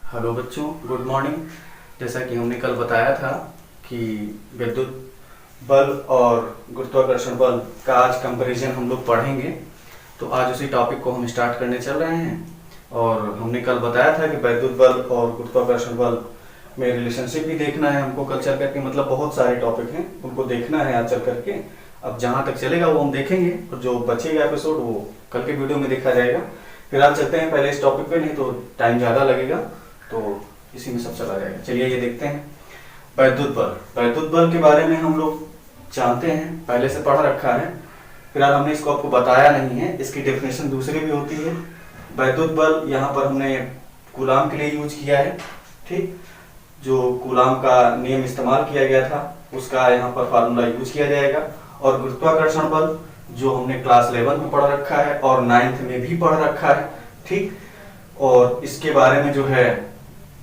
Hello बच्चों, good morning. जैसा कि हमने कल बताया था कि विद्युत बल और गुरुत्वाकर्षण बल का आज कंपैरिजन हम लोग पढ़ेंगे। तो आज उसी टॉपिक को हम स्टार्ट करने चल रहे हैं। और हमने कल बताया था कि विद्युत बल और गुरुत्वाकर्षण बल में रिलेशनशिप भी देखना है हमको कल चल करके, मतलब बहुत सारे टॉपिक हैं उनको देखना है आज चल करके। अब जहाँ तक चलेगा वो हम देखेंगे और जो बचेगा एपिसोड वो कल के वीडियो में देखा जाएगा। फिर आज चलते हैं पहले इस टॉपिक पे, नहीं तो टाइम ज़्यादा लगेगा, तो इसी में सब चला जाएगा। चलिए ये देखते हैं वैद्युत बल। वैद्युत बल के बारे में हम लोग जानते हैं, पहले से पढ़ रखा है। फिलहाल हमने इसको आपको बताया नहीं है, इसकी डेफिनेशन दूसरी भी होती है। वैद्युत बल यहाँ पर हमने कूलाम के लिए यूज किया है, ठीक। जो कूलाम का नियम इस्तेमाल किया गया था उसका यहाँ पर फार्मूला यूज किया जाएगा। और गुरुत्वाकर्षण बल जो हमने क्लास 11 में पढ़ रखा है और 9th में भी पढ़ रखा है, ठीक। और इसके बारे में जो है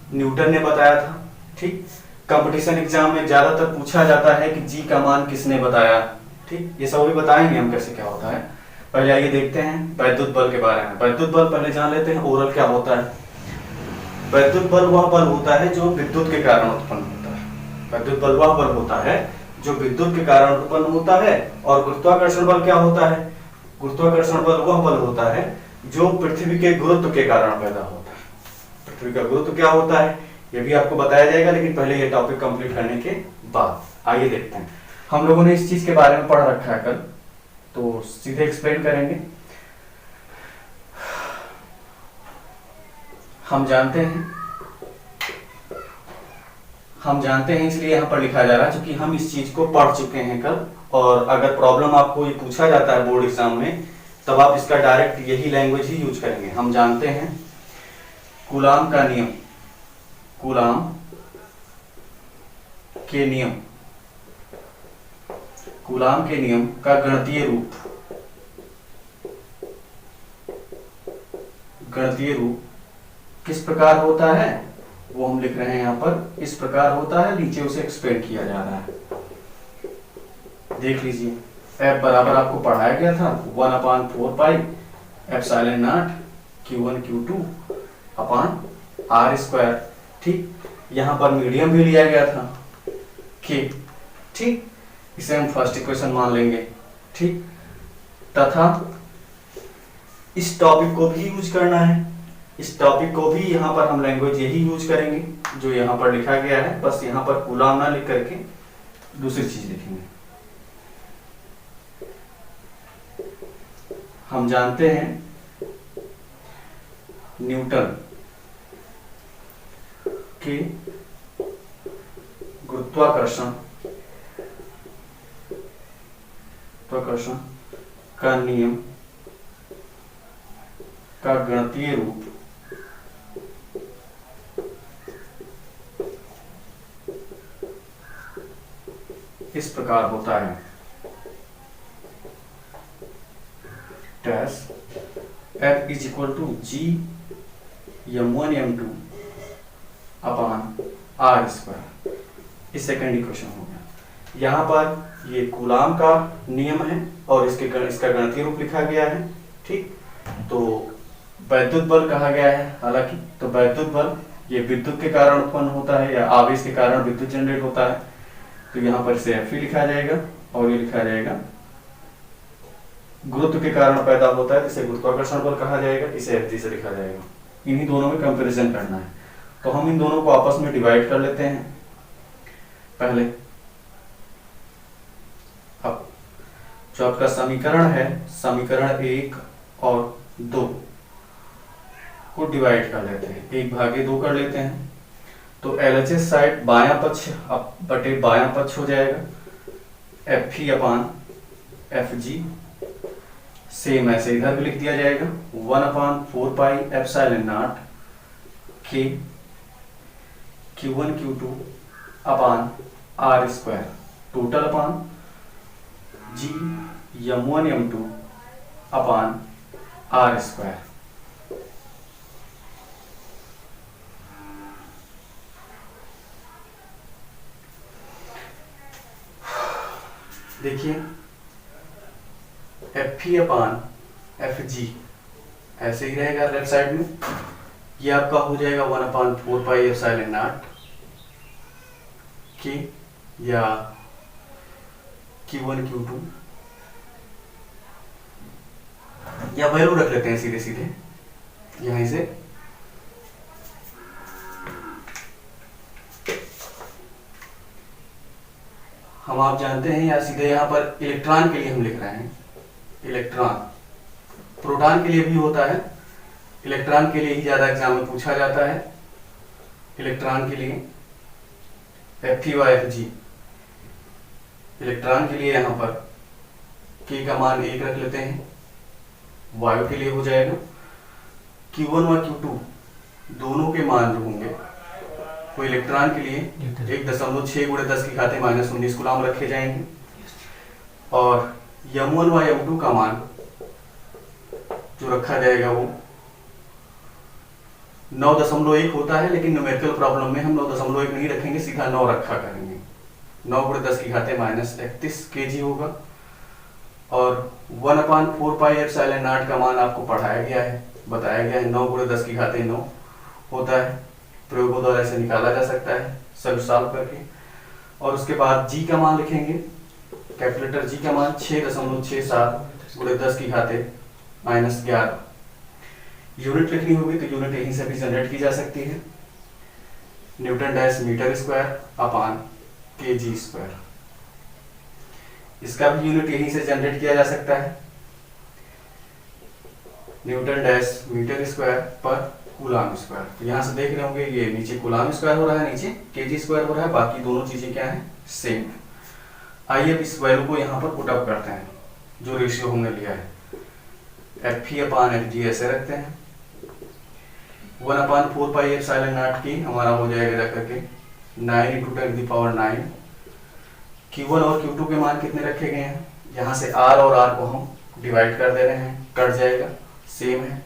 न्यूटन ने बताया था, ठीक। कंपटीशन एग्जाम में ज्यादातर पूछा जाता है कि जी का मान किसने बताया, ठीक। ये सब भी बताएंगे हम कैसे क्या होता है। पहले आइए देखते हैं वैद्युत बल के बारे में। वैद्युत बल पहले जान लेते हैं ओरल क्या होता है। वैद्युत बल वह बल होता है जो विद्युत के कारण उत्पन्न होता है। वैद्युत बल वह बल होता है जो विद्युत के कारण उत्पन्न होता है। और गुरुत्वाकर्षण बल क्या होता है? गुरुत्वाकर्षण बल वह बल होता है जो पृथ्वी के गुरुत्व के कारण पैदा होता है। पृथ्वी का गुरुत्व क्या होता है ये भी आपको बताया जाएगा, लेकिन पहले ये टॉपिक कंप्लीट करने के बाद आइए देखते हैं। हम लोगों ने इस चीज के बारे में पढ़ रखा है कल, तो सीधे एक्सप्लेन करेंगे। हम जानते हैं इसलिए यहाँ पर लिखा जा रहा है क्योंकि हम इस चीज को पढ़ चुके हैं कल। और अगर प्रॉब्लम आपको ये पूछा जाता है बोर्ड एग्जाम में, तब आप इसका डायरेक्ट यही लैंग्वेज ही यूज करेंगे। हम जानते हैं कूलाम का नियम, कूलाम के नियम, कूलाम के नियम का गणितीय रूप, गणितीय रूप किस प्रकार होता है वो हम लिख रहे हैं यहाँ पर। इस प्रकार होता है, नीचे उसे एक्सप्लेन किया जा रहा है, देख लीजिए। F बराबर आपको पढ़ाया गया था 1/4 pi epsilon not Q1 Q2 upon R², ठीक। यहाँ पर मीडियम भी लिया गया था K, ठीक। इसे हम फर्स्ट इक्वेशन मान लेंगे, ठीक। तथा इस टॉपिक को भी यूज करना है। इस टॉपिक को भी यहाँ पर हम लैंग्वेज यही यूज करेंगे जो यहाँ पर लिखा गया है, बस यहाँ पर कूलाम ना लिख करके दूसरी चीज लिखेंगे। हम जानते हैं न्यूटन के गुरुत्वाकर्षण का नियम का गणितीय रूप इस प्रकार होता है। F is equal to G m1 m2 upon R²। इस सेकेंड इक्वेशन हो गया। यहाँ पर ये कूलाम का नियम है और इसका गणितीय रूप लिखा गया है, ठीक। तो वैद्युत बल कहा गया है, हालांकि तो वैद्युत बल ये विद्युत के कारण उत्पन्न होता है या आवेश के कारण विद्युत जनरेट होता है। तो यहाँ पर इसे F लिखा जाएगा और ये लिखा जाएगा गुरुत्व के कारण पैदा होता है, इसे गुरुत्वाकर्षण बल कहा जाएगा, इसे Fg से लिखा जाएगा। इन्हीं दोनों में कंपैरिजन करना है, तो हम इन दोनों को आपस में डिवाइड कर लेते हैं पहले। अब जो आपका समीकरण है, समीकरण 1 और 2 को डिवाइड कर लेते हैं, 1/2 कर लेते हैं। तो LHS साइड बायां पक्ष बटे बायां पक्ष हो जाएगा Fe अपॉन Fg। सेम ऐसे इधर भी लिख दिया जाएगा 1/4 pi epsilon not K Q1 Q2 upon R², total upon G m1 m2 upon R²। देखिए Fe अपॉन Fg ऐसे ही रहेगा लेफ्ट साइड में, ये आपका हो जाएगा 1/4πε0 के या Q1 Q2 या वैल्यू रख लेते हैं सीधे सीधे यहीं से। हम आप जानते हैं या सीधे यहाँ पर इलेक्ट्रॉन के लिए हम लिख रहे हैं इलेक्ट्रॉन। प्रोटॉन के लिए भी होता है, इलेक्ट्रॉन के लिए ही ज्यादा एग्जाम में पूछा जाता है। इलेक्ट्रॉन के लिए FeOFg, इलेक्ट्रॉन के लिए यहाँ पर K का मान 1 रख लेते हैं। वायु के लिए हो जाएगा Q1 और Q2 दोनों के मान जो होंगे वो इलेक्ट्रॉन के लिए 1.6 × 10⁻⁻19 कूलम रखे जाएंगे और M1 व M2 का मान जो रखा जाएगा वो 9.1 होता है, लेकिन न्यूमेरिकल प्रॉब्लम में हम 9.1 नहीं रखेंगे, सीधा 9 रखा करेंगे। 9 × 10⁻31 kg होगा और 1/4πε0 का मान आपको पढ़ाया गया है, बताया गया है 9 × 10⁹ होता है। प्रयोगों द्वारा इसे निकाला जा सकता है सॉल्व करके। और उसके बाद G का मान लिखेंगे, कैलकुलेटर G का मान 6.67 × 10⁻11। यूनिट लिखनी होगी तो यूनिट यहीं से भी जनरेट की जा सकती है, Nm²/kg²। इसका भी यूनिट यहीं से जनरेट किया जा सकता है, Nm²/कूलम²। तो यहाँ से देख रहे होंगे ये नीचे कूलम² हो रहा है, नीचे kg² हो रहा है, बाकी दोनों चीजें क्या है सेम। आइए अब इस वैल्यू को यहाँ पर पुट अप करते हैं जो रेशियो हमने लिया है। Fe/Fg ऐसे रखते हैं, 1/4πε0 की हमारा हो जाएगा रख करके 9 × 10⁹9। Q1 और Q2 के मान कितने रखे गए हैं, यहाँ से R और R को हम डिवाइड कर दे रहे हैं, कट जाएगा, सेम है।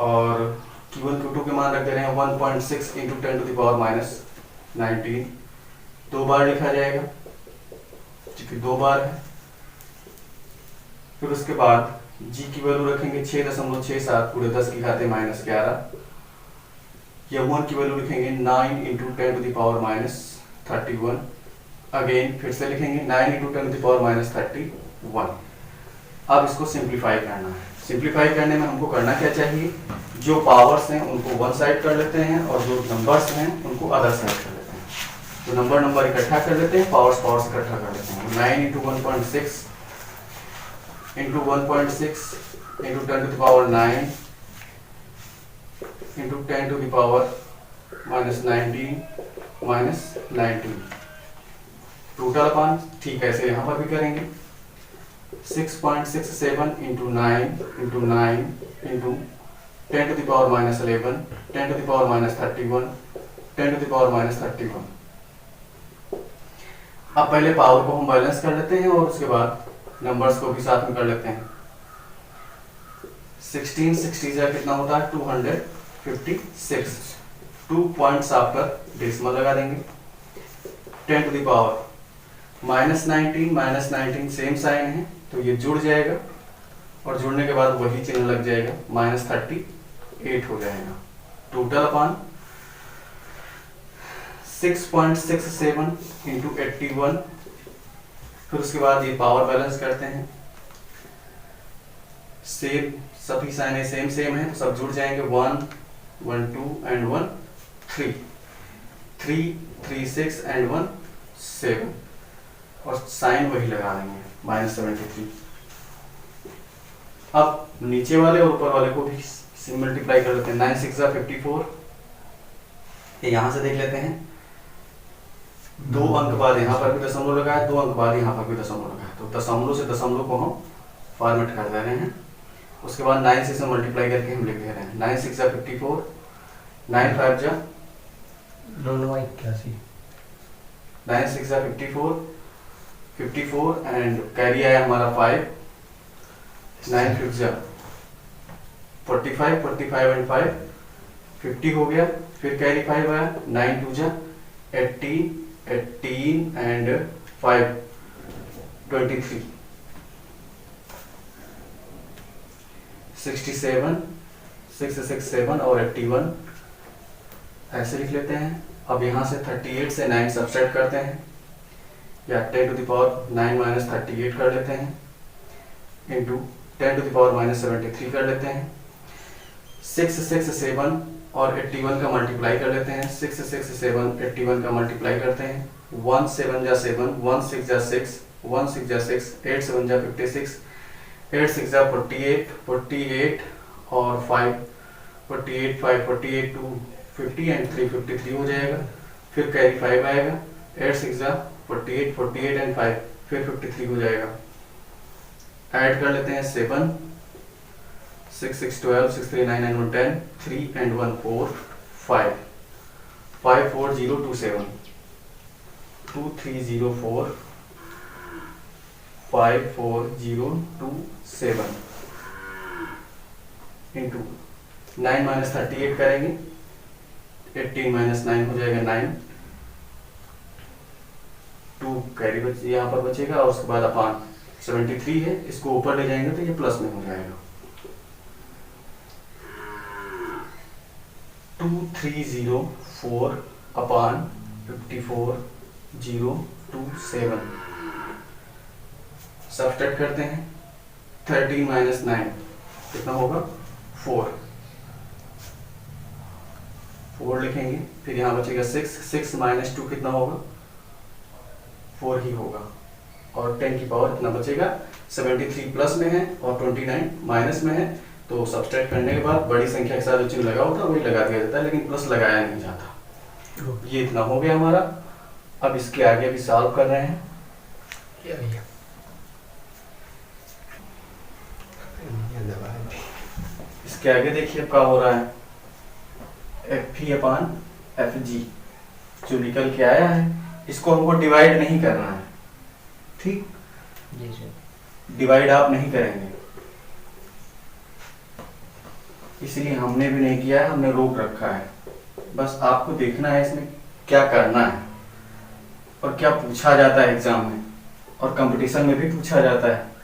और Q1 Q2 के मान रख दे रहे हैं 1.6 × 10⁻⁻19, 2 बार लिखा जाएगा क्योंकि 2 बार है। फिर उसके बाद G की वैल्यू रखेंगे 6.67 × 10⁻11। M1 की वैल्यू लिखेंगे 9 × 10⁻31। अगेन फिर से लिखेंगे 9 × 10⁻31। अब इसको सिंप्लीफाई करना है। सिंप्लीफाई करने में हमको करना क्या चाहिए, जो पावर्स हैं उनको वन साइड कर लेते हैं और जो नंबर्स हैं उनको अदर साइड कर लेते हैं। तो नंबर इकट्ठा कर लेते हैं, पावर्स इकट्ठा कर लेते हैं। 9 × 1.6 × 1.6 × 10⁻9 × 10⁻19 टोटल अपान, ठीक है, ऐसे यहाँ पर भी करेंगे 6.67 × 9 × 9 × 10⁻11 10⁻31 10⁻31। अब पहले पावर को हम बैलेंस कर लेते हैं और उसके बाद नंबर्स को भी साथ में कर लेते हैं। 16 60 से कितना होता है 256। 2 पॉइंट्स आपका डेसिमल लगा देंगे। 10⁻19 -19 सेम साइन है तो ये जुड़ जाएगा और जुड़ने के बाद वही चिन्ह लग जाएगा, -38 हो जाएगा। टोटल अपान 6.67 × 81। फिर उसके बाद ये पावर बैलेंस करते हैं, सेम सभी साइन सेम है तो सब जुड़ जाएंगे, 1 1 2 एंड 1 3 3 3 6 एंड 1 7 और साइन वही लगा देंगे -73। अब नीचे वाले और ऊपर वाले को भी मल्टीप्लाई कर लेते हैं। 9 6 54। यहां से देख लेते हैं, 2 अंक बाद यहाँ पर भी दशमलव लगा है, 2 अंक बाद यहाँ पर भी दशमलव लगा है, तो दशमलव से दशमलव को हम फॉर्मेट कर दे रहे हैं। उसके बाद 9 से मल्टीप्लाई करके हम लिख दे रहे हैं। 9 6 54, 9 5 जा 81। 9 6 54 एंड कैरी आया हमारा 5। 9 5 जा 45 एंड 5 50 हो गया, फिर कैरी 5 आया। 9 2 जा 18 एंड 5 23। 67 667 और 81 ऐसे लिख लेते हैं। अब यहाँ से 38 से 9 सब्ट्रैक्ट करते हैं, या 10 टू द पावर 9 माइनस 38 कर लेते हैं, into 10 to the power minus 73 कर लेते हैं। 667 और 81 का मल्टीप्लाई कर लेते हैं। 667 81 का मल्टीप्लाई करते हैं। 1 7 जा 7, 1 6 जा 6, 1 6 जा 6, 8 7 जा 56, 8 6 जा 48, 48 और 5 48 5 48 2 50 एंड 3 53 हो जाएगा। फिर कैरी 5 आएगा। 8 6 जा 48, 48 एंड 5 फिर 53 हो जाएगा। ऐड कर लेते हैं 7 6 6 12 6 3 9 and 1 10 3 and 1 4 5 5 4 0 2 7 2 3 0 4 5 4 0 2 7 इंटू 9 माइनस 38 करेंगे। 18 माइनस 9 हो जाएगा 9, 2 कैरी यहाँ पर बचेगा और उसके बाद अपान 73 है, इसको ऊपर ले जाएंगे तो ये प्लस में हो जाएगा। 2304 अपान 54 0 2 7 सब्ट्रैक्ट करते हैं। 13 माइनस 9 कितना होगा 4 लिखेंगे। फिर यहाँ बचेगा 6 माइनस 2 कितना होगा 4 ही होगा, और 10 की पावर कितना बचेगा 73 प्लस में है और 29 माइनस में है, तो सब्ट्रैक्ट करने के बाद बड़ी संख्या के साथ जो चिन्ह लगा होता है वही लगा दिया जाता है, लेकिन प्लस लगाया नहीं जाता। ये इतना हो गया हमारा। अब इसके आगे भी सॉल्व कर रहे हैं। इसके आगे देखिए अब क्या हो रहा है, एफ ई अपान एफ जी जो निकल के आया है, इसको हमको डिवाइड नहीं करना है। ठीक, डिवाइड आप नहीं करेंगे, इसलिए हमने भी नहीं किया है, हमने रोक रखा है। बस आपको देखना है इसमें क्या करना है और क्या पूछा जाता है एग्जाम में, और कंपटीशन में भी पूछा जाता है।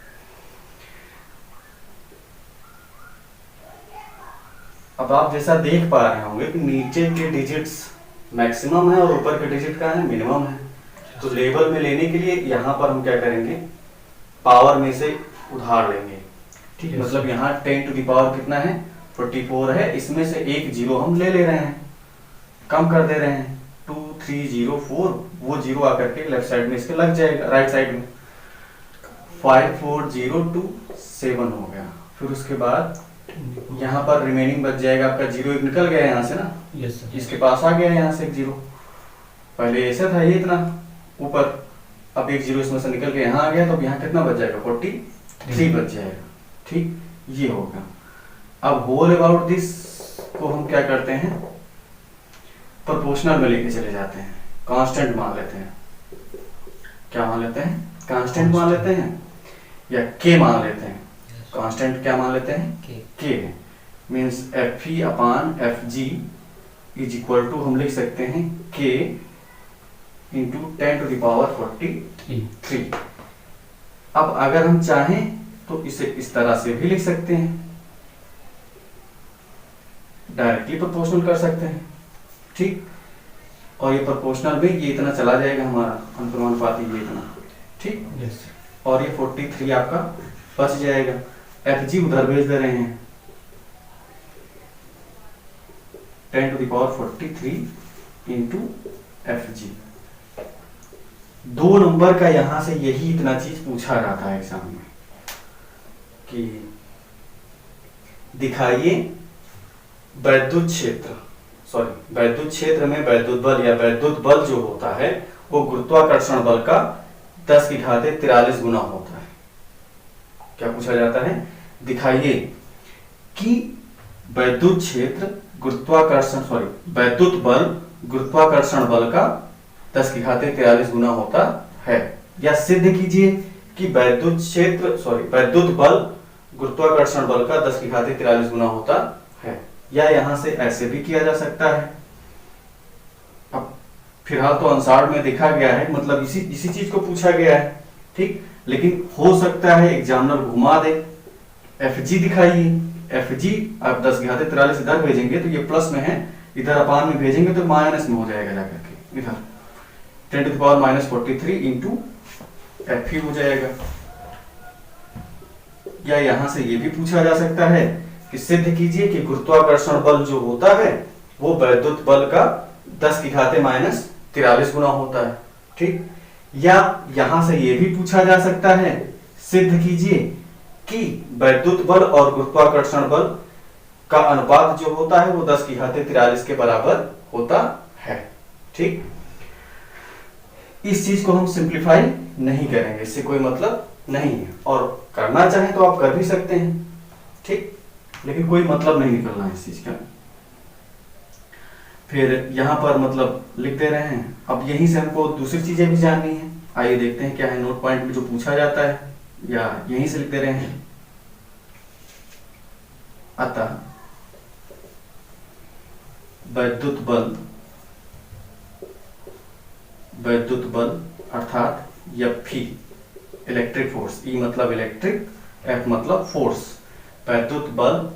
अब आप जैसा देख पा रहे होंगे कि नीचे के डिजिट्स मैक्सिमम है और ऊपर के डिजिट का है मिनिमम है, तो लेवल में लेने के लिए यहाँ पर हम क्या करेंगे, पावर में से उधार लेंगे। ठीक, मतलब यहाँ 10 टू द पावर कितना है 44 है, इसमें से एक जीरो हम ले रहे हैं, कम कर दे रहे हैं। 2 3 0 4 वो जीरो आकर के लेफ्ट साइड में इसके लग जाएगा, राइट साइड में 5 4 0 2 7 हो गया। फिर उसके बाद यहाँ पर रिमेनिंग बच जाएगा आपका जीरो, एक निकल गया यहाँ से ना, इसके पास आ गया यहाँ से एक जीरो, पहले ऐसा था ये इतना ऊपर, अब एक जीरो इसमें से निकल के यहाँ आ गया, तो यहाँ कितना बच जाएगा 43 बच जाएगा। ठीक, ये होगा। अब होल अबाउट दिस को हम क्या करते हैं, प्रोपोर्शनल में लेके चले जाते हैं, कांस्टेंट मान लेते हैं। क्या मान लेते हैं, कांस्टेंट मान लेते हैं या के मान लेते हैं। कांस्टेंट क्या मान लेते हैं, के means F E upon F G is equal to हम लिख सकते हैं के इंटू 10 टू द पावर 43। अब अगर हम चाहें तो इसे इस तरह से भी लिख सकते हैं, डायरेक्टली प्रोपोर्शनल कर सकते हैं। ठीक, और ये प्रोपोर्शनल में ये इतना चला जाएगा हमारा अनुपाती ये इतना। ठीक, और ये 43 आपका बच जाएगा। एफ जी उधर भेज दे रहे हैं, 10 to the power 43 into F G. 2 number का यहां से यही इतना चीज पूछा जाता है एग्जाम में कि दिखाइए वैद्युत क्षेत्र में वैद्युत बल या वैद्युत बल जो होता है वो गुरुत्वाकर्षण बल का 10 की घात 43 गुना होता है। क्या पूछा जाता है, दिखाइए कि वैद्युत बल गुरुत्वाकर्षण बल का 10 की घात 43 गुना होता है, या सिद्ध कीजिए कि वैद्युत बल गुरुत्वाकर्षण बल का 10 की घात 43 गुना होता है। या यहां से ऐसे भी किया जा सकता है। अब फिलहाल तो आंसर में देखा गया है, मतलब इसी चीज को पूछा गया है। ठीक, लेकिन हो सकता है एग्जामिनर घुमा दे, एफ जी दिखाइए, एफ जी आप 10 की घाते 43 इधर भेजेंगे तो ये प्लस में है, इधर अपान में भेजेंगे तो माइनस में हो जाएगा जाकर के, इधर 10 to the power minus 43 into F हो जाएगा। या यहां से ये भी पूछा जा सकता है कि सिद्ध कीजिए कि गुरुत्वाकर्षण बल जो होता है वो वैद्युत बल का 10 की घाते माइनस 43 गुना होता है, ठीक। या यहां से ये भी पूछा जा सकता है, सिद्ध कीजिए कि वैद्युत बल और गुरुत्वाकर्षण बल का अनुपात जो होता है वो 10 की घाते 43 के बराबर होता है, ठीक। इस चीज को हम सिंप्लीफाई नहीं करेंगे, इससे कोई मतलब नहीं है, और करना चाहे तो आप कर भी सकते हैं, ठीक, लेकिन कोई मतलब नहीं निकलना है इस चीज का। फिर यहां पर मतलब लिख दे रहे हैं। अब यहीं से हमको दूसरी चीजें भी जाननी है, आइए देखते हैं क्या है नोट पॉइंट में जो पूछा जाता है, या यहीं से लिख दे रहे हैं। अतः वैद्युत बल अर्थात F इलेक्ट्रिक फोर्स, E मतलब इलेक्ट्रिक, F मतलब फोर्स, वैद्युत बल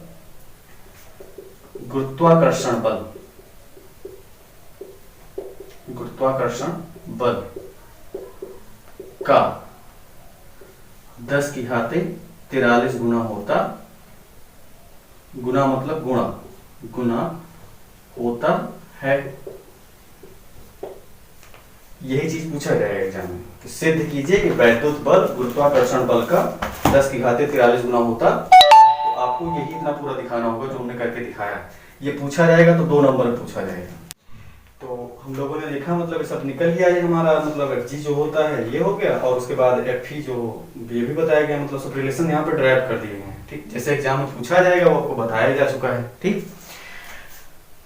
गुरुत्वाकर्षण बल का 10 की घाते 43 गुना होता, गुना मतलब गुना होता है। यही चीज पूछा जाएगा एग्जाम में कि सिद्ध कीजिए कि वैद्युत बल गुरुत्वाकर्षण बल का 10 की घाते 43 गुना होता। तो आपको यही इतना पूरा दिखाना होगा जो हमने करके दिखाया। ये पूछा जाएगा तो 2 नंबर में पूछा जाएगा। तो हम लोगों ने देखा मतलब सब निकल गया, ये हमारा मतलब एफ जी जो होता है ये हो गया, और उसके बाद एफ ई जो ये भी बताया गया, मतलब सब रिलेशन यहाँ पे ड्राइव कर दिए गए हैं, ठीक। जैसे एग्जाम में पूछा जाएगा वो आपको बताया जा चुका है, ठीक।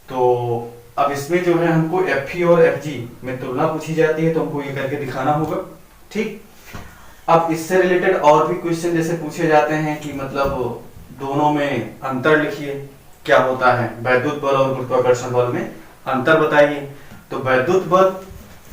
तो अब इसमें जो है हमको एफ ई और एफ जी में तुलना पूछी जाती है, तो हमको ये करके दिखाना होगा, ठीक। अब इससे रिलेटेड और भी क्वेश्चन जैसे पूछे जाते हैं कि मतलब दोनों में अंतर लिखिए, क्या होता है वैद्युत बल और गुरुत्वाकर्षण बल में अंतर बताइए। तो वैद्युत बल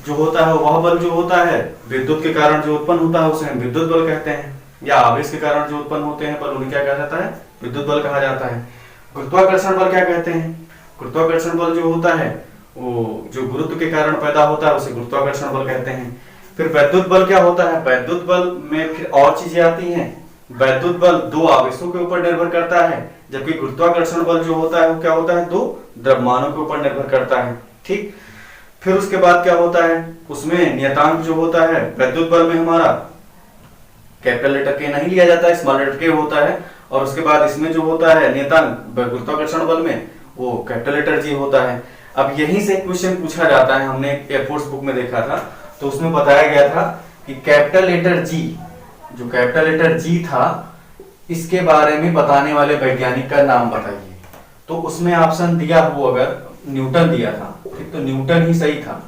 जो होता है वह बल जो होता है विद्युत के कारण जो उत्पन्न होता है उसे हम विद्युत बल कहते हैं, या आवेश के कारण जो उत्पन्न होते हैं बल उन्हें क्या कहा जाता है, विद्युत बल कहा जाता है। गुरुत्वाकर्षण बल क्या कहते हैं, गुरुत्वाकर्षण बल जो होता है वो जो गुरुत्व के कारण पैदा होता है उसे गुरुत्वाकर्षण बल कहते हैं। फिर वैद्युत बल क्या होता है, वैद्युत बल में फिर और चीजें आती हैं। वैद्युत बल 2 आवेशों के ऊपर निर्भर करता है, जबकि गुरुत्वाकर्षण बल जो होता है वो क्या होता है 2 द्रव्यमानों के ऊपर निर्भर करता है, ठीक। फिर उसके बाद क्या होता है, उसमें नियतांक जो होता है वैद्युत बल में हमारा कैपिटल लेटर के नहीं लिया जाता है, स्मॉल लेटर के होता है। और उसके बाद इसमें जो होता है नियतांक गुरुत्वाकर्षण बल में वो कैपिटल लेटर जी होता है। अब यहीं से क्वेश्चन पूछा जाता है, हमने एयरफोर्स बुक में देखा था, तो उसमें बताया गया था कि कैपिटल लेटर जी, जो कैपिटल लेटर जी था इसके बारे में बताने वाले वैज्ञानिक का नाम बताइए। तो उसमें ऑप्शन दिया हुआ अगर न्यूटन दिया था, ठीक, तो न्यूटन ही सही था,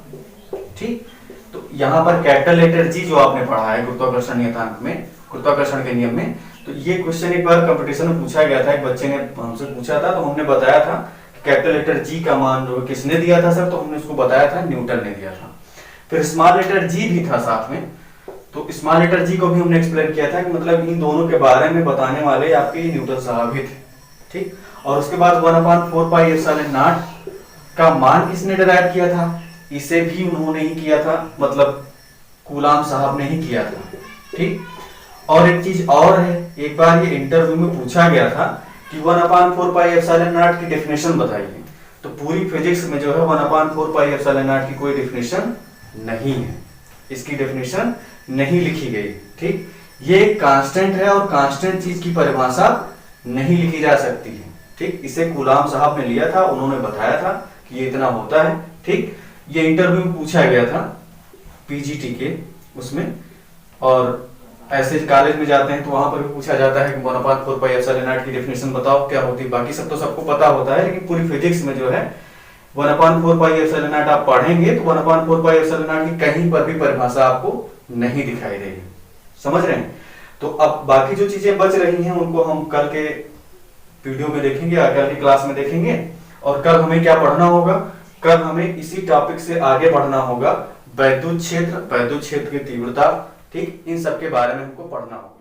ठीक। तो यहाँ पर कैपिटल लेटर जी जो आपने पढ़ा है गुरुत्वाकर्षण नियतांक में, गुरुत्वाकर्षण के नियम में, तो ये क्वेश्चन एक बार कंपटीशन में पूछा गया था, एक बच्चे ने हमसे पूछा था, तो हमने बताया था कि कैपिटल लेटर जी का मान जो किसने दिया था सर, तो हमने उसको बताया था न्यूटन ने दिया था। फिर स्मॉल लेटर जी भी था साथ में, तो स्मॉल लेटर जी को भी हमने एक्सप्लेन किया था कि मतलब इन दोनों के बारे में बताने वाले आपके न्यूटन साहब ही थे, ठीक। और उसके बाद 1/4 पाई एप्सिलॉन नॉट का मान किसने डिराइव किया था, इसे भी उन्होंने ही किया था, मतलब कूलाम साहब ने ही किया था, ठीक। और एक चीज और है, एक बार ये इंटरव्यू में पूछा गया था कि 1/4 पाई एप्सिलॉन नॉट की डेफिनेशन बताइए। तो पूरी फिजिक्स में जो है 1/4 पाई एप्सिलॉन नॉट की कोई डेफिनेशन नहीं है, इसकी डेफिनेशन नहीं लिखी गई, ठीक। ये कांस्टेंट है और कांस्टेंट चीज की परिभाषा नहीं लिखी जा सकती है, ठीक। इसे कूलाम साहब ने लिया था, उन्होंने बताया था कि ये इतना होता है, ठीक। ये इंटरव्यू में पूछा गया था पीजीटी के उसमें, और ऐसे कॉलेज में जाते हैं तो वहां पर भी पूछा जाता है कि 1/4 पाई एप्सिलॉन नॉट की डेफिनेशन बताओ क्या होती है। बाकी सब तो सबको पता होता है, लेकिन पूरी फिजिक्स में जो है 1/4 पाई एप्सिलॉन नॉट आप पढ़ेंगे तो 1/4 पाई एप्सिलॉन नॉट की कहीं पर भी परिभाषा आपको नहीं दिखाई देगी, समझ रहे हैं। तो अब बाकी जो चीजें बच रही हैं उनको हम कल के वीडियो में देखेंगे, कल की क्लास में देखेंगे। और कल हमें क्या पढ़ना होगा, कल हमें इसी टॉपिक से आगे बढ़ना होगा, विद्युत क्षेत्र की तीव्रता, ठीक, इन सब के बारे में हमको पढ़ना होगा।